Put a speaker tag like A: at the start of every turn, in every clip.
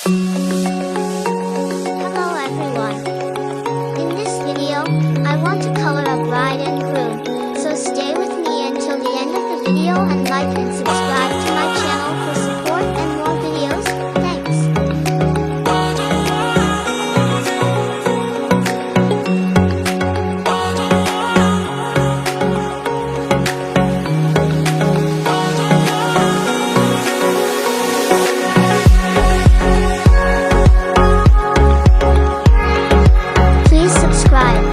A: Hello everyone. In this video, I want to color a bride and groom, so stay with me until the end of the video and like and subscribe to my channel for support and more videos. Thanks. Please subscribe.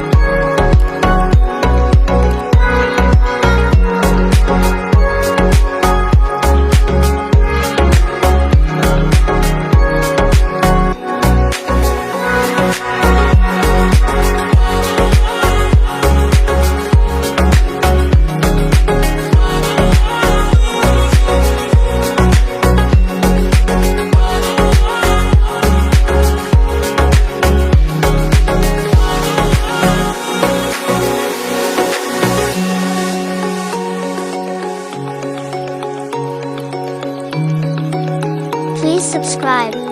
A: Please subscribe.